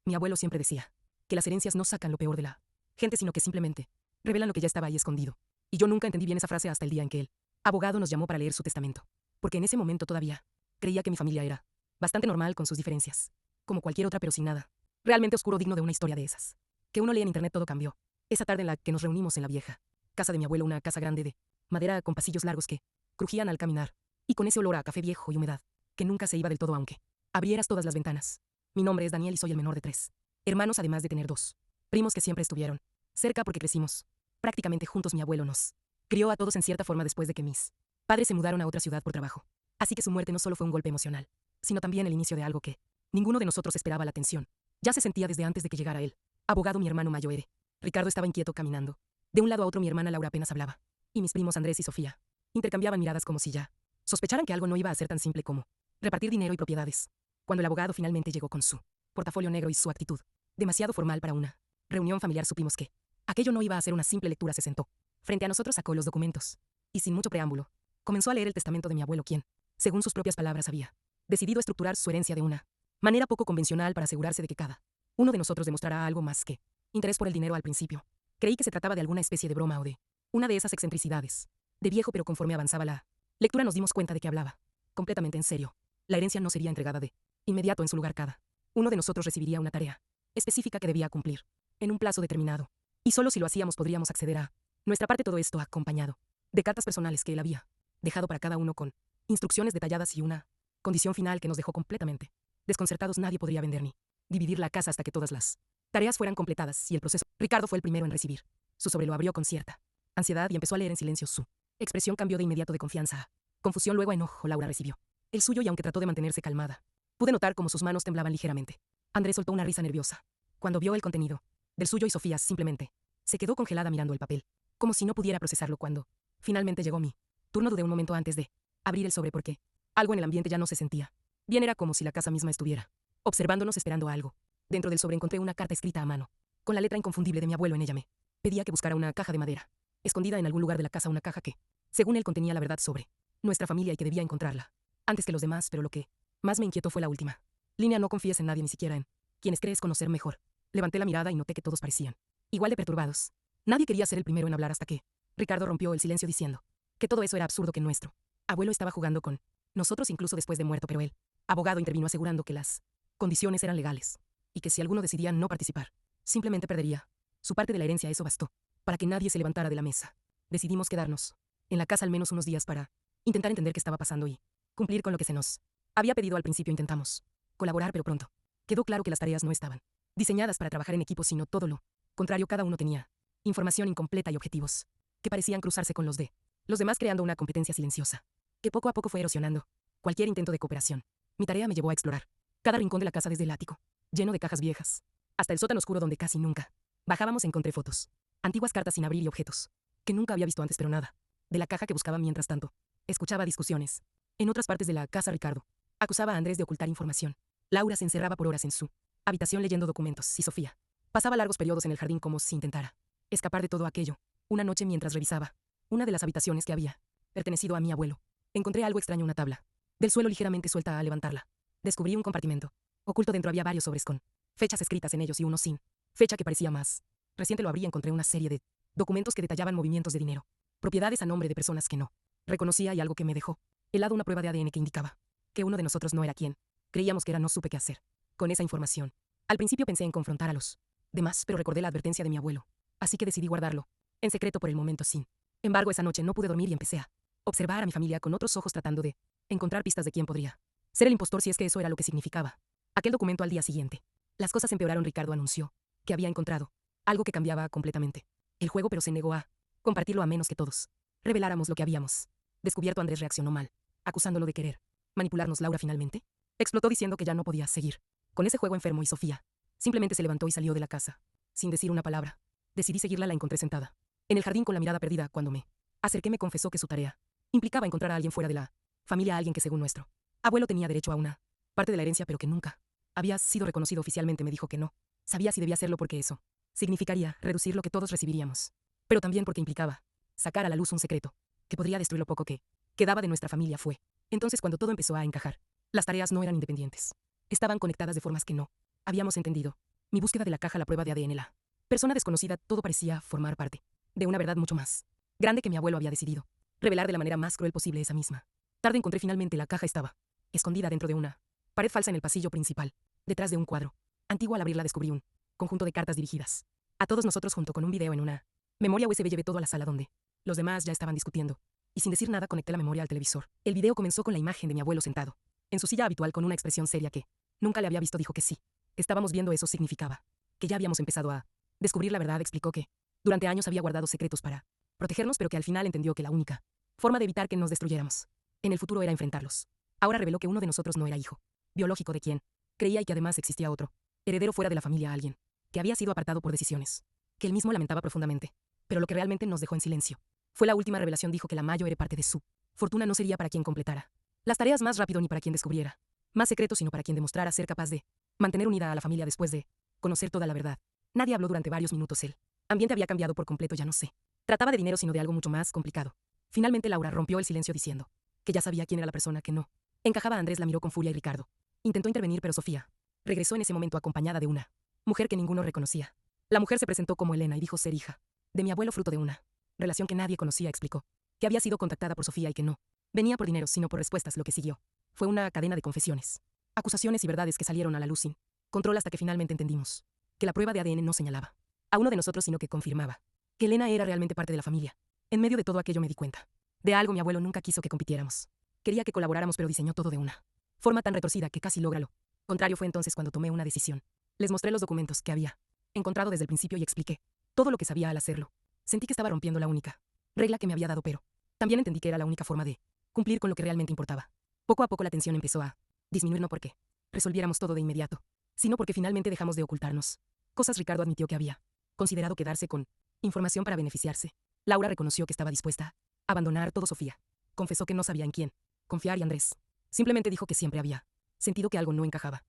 Mi abuelo siempre decía que las herencias no sacan lo peor de la gente, sino que simplemente revelan lo que ya estaba ahí escondido. Y yo nunca entendí bien esa frase hasta el día en que el abogado nos llamó para leer su testamento. Porque en ese momento todavía creía que mi familia era bastante normal con sus diferencias, como cualquier otra, pero sin nada realmente oscuro digno de una historia de esas que uno lee en internet. Todo cambió esa tarde en la que nos reunimos en la vieja casa de mi abuelo, una casa grande de madera con pasillos largos que crujían al caminar, y con ese olor a café viejo y humedad que nunca se iba del todo aunque abrieras todas las ventanas. Mi nombre es Daniel y soy el menor de 3 hermanos, además de tener 2 primos que siempre estuvieron cerca porque crecimos prácticamente juntos. Mi abuelo nos crió a todos en cierta forma después de que mis padres se mudaron a otra ciudad por trabajo. Así que su muerte no solo fue un golpe emocional, sino también el inicio de algo que ninguno de nosotros esperaba. La tensión ya se sentía desde antes de que llegara él. Abogado, mi hermano mayor, Ricardo, estaba inquieto caminando de un lado a otro. Mi hermana Laura apenas hablaba, y mis primos Andrés y Sofía intercambiaban miradas como si ya sospecharan que algo no iba a ser tan simple como repartir dinero y propiedades. Cuando el abogado finalmente llegó con su portafolio negro y su actitud demasiado formal para una reunión familiar, supimos que aquello no iba a ser una simple lectura. Se sentó frente a nosotros, sacó los documentos y, sin mucho preámbulo, comenzó a leer el testamento de mi abuelo, quien, según sus propias palabras, había decidido estructurar su herencia de una manera poco convencional para asegurarse de que cada uno de nosotros demostrara algo más que interés por el dinero. Al principio creí que se trataba de alguna especie de broma o de una de esas excentricidades de viejo, pero conforme avanzaba la lectura nos dimos cuenta de que hablaba completamente en serio. La herencia no sería entregada de inmediato. En su lugar, cada uno de nosotros recibiría una tarea específica que debía cumplir en un plazo determinado, y solo si lo hacíamos podríamos acceder a nuestra parte. Todo esto acompañado de cartas personales que él había dejado para cada uno, con instrucciones detalladas y una condición final que nos dejó completamente desconcertados. Nadie podría vender ni dividir la casa hasta que todas las tareas fueran completadas, y el proceso. Ricardo fue el primero en recibir su sobre. Lo abrió con cierta ansiedad y empezó a leer en silencio. Su expresión cambió de inmediato de confianza a confusión, luego a enojo. Laura recibió el suyo y, aunque trató de mantenerse calmada, pude notar cómo sus manos temblaban ligeramente. Andrés soltó una risa nerviosa cuando vio el contenido del suyo, y Sofía simplemente se quedó congelada mirando el papel, como si no pudiera procesarlo. Cuando finalmente llegó mi turno, dudé un momento antes de abrir el sobre porque algo en el ambiente ya no se sentía bien. Era como si la casa misma estuviera observándonos, esperando algo. Dentro del sobre encontré una carta escrita a mano, con la letra inconfundible de mi abuelo. En ella me pedía que buscara una caja de madera escondida en algún lugar de la casa, una caja que, según él, contenía la verdad sobre nuestra familia y que debía encontrarla antes que los demás. Pero lo que más me inquietó fue la última línea: no confíes en nadie, ni siquiera en quienes crees conocer mejor. Levanté la mirada y noté que todos parecían igual de perturbados. Nadie quería ser el primero en hablar hasta que Ricardo rompió el silencio diciendo que todo eso era absurdo, que nuestro abuelo estaba jugando con nosotros incluso después de muerto. Pero el abogado intervino asegurando que las condiciones eran legales y que si alguno decidía no participar, simplemente perdería su parte de la herencia. Eso bastó para que nadie se levantara de la mesa. Decidimos quedarnos en la casa al menos unos días para intentar entender qué estaba pasando y cumplir con lo que se nos había pedido. Al principio intentamos colaborar, pero pronto quedó claro que las tareas no estaban diseñadas para trabajar en equipo, sino todo lo contrario. Cada uno tenía información incompleta y objetivos que parecían cruzarse con los de los demás, creando una competencia silenciosa que poco a poco fue erosionando cualquier intento de cooperación. Mi tarea me llevó a explorar cada rincón de la casa, desde el ático, lleno de cajas viejas, hasta el sótano oscuro donde casi nunca bajábamos. Encontré fotos, antiguas cartas sin abrir y objetos que nunca había visto antes, pero nada de la caja que buscaba. Mientras tanto, escuchaba discusiones en otras partes de la casa. Ricardo acusaba a Andrés de ocultar información. Laura se encerraba por horas en su habitación leyendo documentos, y Sofía pasaba largos periodos en el jardín como si intentara escapar de todo aquello. Una noche, mientras revisaba una de las habitaciones que había pertenecido a mi abuelo, encontré algo extraño: una tabla del suelo ligeramente suelta. Al levantarla, descubrí un compartimento oculto. Dentro había varios sobres con fechas escritas en ellos y uno sin fecha que parecía más reciente. Lo abrí y encontré una serie de documentos que detallaban movimientos de dinero, propiedades a nombre de personas que no reconocía, y algo que me dejó helado: una prueba de ADN que indicaba que uno de nosotros no era quien creíamos que era. No supe qué hacer con esa información. Al principio pensé en confrontar a los demás, pero recordé la advertencia de mi abuelo, así que decidí guardarlo en secreto por el momento. Sin embargo, esa noche no pude dormir y empecé a observar a mi familia con otros ojos, tratando de encontrar pistas de quién podría ser el impostor, si es que eso era lo que significaba aquel documento. Al día siguiente, las cosas empeoraron. Ricardo anunció que había encontrado algo que cambiaba completamente el juego, pero se negó a compartirlo a menos que todos reveláramos lo que habíamos descubierto. Andrés reaccionó mal, acusándolo de querer manipularnos. Laura finalmente explotó diciendo que ya no podía seguir con ese juego enfermo, y Sofía simplemente se levantó y salió de la casa sin decir una palabra. Decidí seguirla. La encontré sentada en el jardín con la mirada perdida. Cuando me acerqué, me confesó que su tarea implicaba encontrar a alguien fuera de la familia, a alguien que, según nuestro abuelo, tenía derecho a una parte de la herencia, pero que nunca había sido reconocido oficialmente. Me dijo que no sabía si debía hacerlo porque eso significaría reducir lo que todos recibiríamos, pero también porque implicaba sacar a la luz un secreto que podría destruir lo poco que quedaba de nuestra familia. Fue entonces cuando todo empezó a encajar. Las tareas no eran independientes, estaban conectadas de formas que no habíamos entendido. Mi búsqueda de la caja, la prueba de ADN, la persona desconocida, todo parecía formar parte de una verdad mucho más grande que mi abuelo había decidido revelar de la manera más cruel posible esa misma tarde. Encontré finalmente la caja. Estaba escondida dentro de una pared falsa en el pasillo principal, detrás de un cuadro antiguo. Al abrirla descubrí un conjunto de cartas dirigidas a todos nosotros junto con un video en una memoria USB. Llevé todo a la sala donde los demás ya estaban discutiendo, y sin decir nada conecté la memoria al televisor. El video comenzó con la imagen de mi abuelo sentado en su silla habitual con una expresión seria que nunca le había visto. Dijo que sí, que estábamos viendo eso significaba que ya habíamos empezado a descubrir la verdad. Explicó que durante años había guardado secretos para protegernos, pero que al final entendió que la única forma de evitar que nos destruyéramos en el futuro era enfrentarlos. Ahora reveló que uno de nosotros no era hijo biológico de quien creía, y que además existía otro heredero fuera de la familia, alguien que había sido apartado por decisiones que él mismo lamentaba profundamente. Pero lo que realmente nos dejó en silencio fue la última revelación. Dijo que la Mayo era parte de su fortuna. No sería para quien completara las tareas más rápido, ni para quien descubriera más secretos, sino para quien demostrara ser capaz de mantener unida a la familia después de conocer toda la verdad. Nadie habló durante varios minutos. El ambiente había cambiado por completo. Ya no se trataba de dinero, sino de algo mucho más complicado. Finalmente Laura rompió el silencio diciendo que ya sabía quién era la persona que no encajaba. Andrés la miró con furia y Ricardo intentó intervenir, pero Sofía regresó en ese momento acompañada de una mujer que ninguno reconocía. La mujer se presentó como Elena y dijo ser hija de mi abuelo, fruto de una relación que nadie conocía. Explicó que había sido contactada por Sofía y que no venía por dinero, sino por respuestas. Lo que siguió fue una cadena de confesiones, acusaciones y verdades que salieron a la luz sin control, hasta que finalmente entendimos que la prueba de ADN no señalaba a uno de nosotros, sino que confirmaba que Elena era realmente parte de la familia. En medio de todo aquello me di cuenta de algo. Mi abuelo nunca quiso que compitiéramos. Quería que colaboráramos, pero diseñó todo de una forma tan retorcida que casi logra lo contrario. Fue entonces cuando tomé una decisión. Les mostré los documentos que había encontrado desde el principio y expliqué todo lo que sabía. Al hacerlo, sentí que estaba rompiendo la única regla que me había dado, pero también entendí que era la única forma de cumplir con lo que realmente importaba. Poco a poco la tensión empezó a disminuir, no porque resolviéramos todo de inmediato, sino porque finalmente dejamos de ocultarnos cosas. Ricardo admitió que había considerado quedarse con información para beneficiarse. Laura reconoció que estaba dispuesta a abandonar todo. Sofía confesó que no sabía en quién confiar, y Andrés simplemente dijo que siempre había sentido que algo no encajaba.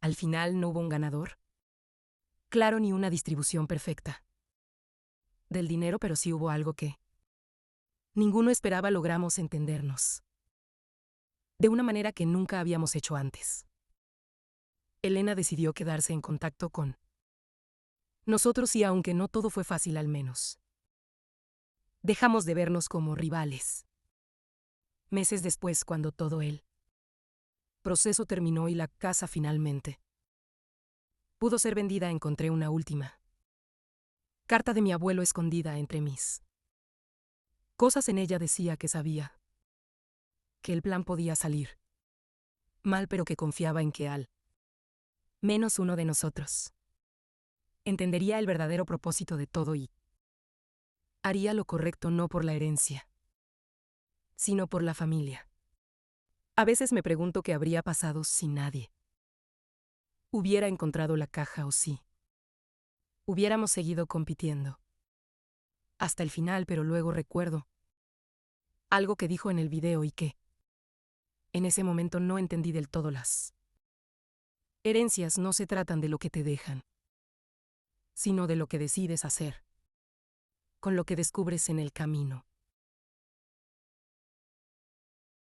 Al final no hubo un ganador claro ni una distribución perfecta del dinero, pero sí hubo algo que ninguno esperaba. Logramos entendernos de una manera que nunca habíamos hecho antes. Elena decidió quedarse en contacto con nosotros, y aunque no todo fue fácil, al menos dejamos de vernos como rivales. Meses después, cuando todo el proceso terminó y la casa finalmente pudo ser vendida, encontré una última carta de mi abuelo escondida entre mis cosas. En ella decía que sabía que el plan podía salir mal, pero que confiaba en que al menos uno de nosotros entendería el verdadero propósito de todo y haría lo correcto, no por la herencia, sino por la familia. A veces me pregunto qué habría pasado si nadie hubiera encontrado la caja, o si hubiéramos seguido compitiendo hasta el final. Pero luego recuerdo algo que dijo en el video y que en ese momento no entendí del todo. Las herencias no se tratan de lo que te dejan, sino de lo que decides hacer con lo que descubres en el camino.